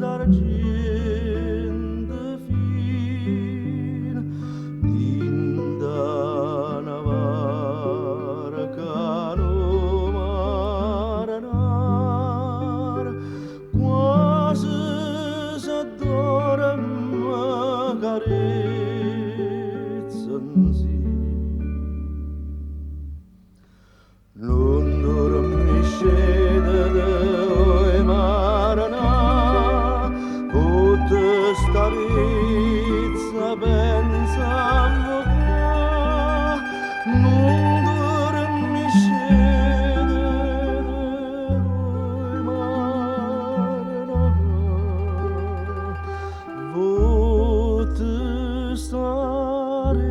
d'argent de fin d'indana barca no mar anar quasi s'adorm carezzansi non dormisce de marana pot starizza pensando non dormisce de marana pot starizza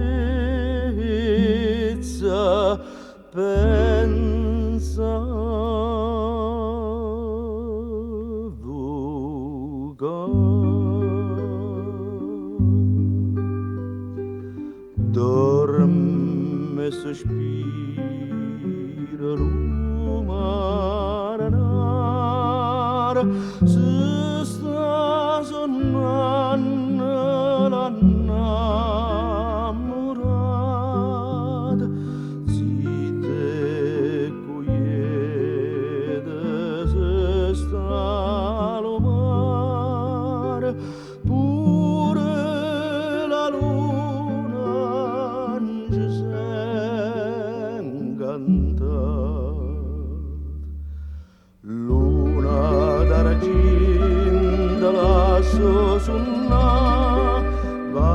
dorme sospira rumaranar se sta sonnando l'annamorat zite cuiede se sta lo mar pure la luna luna d'argent de la sosuna va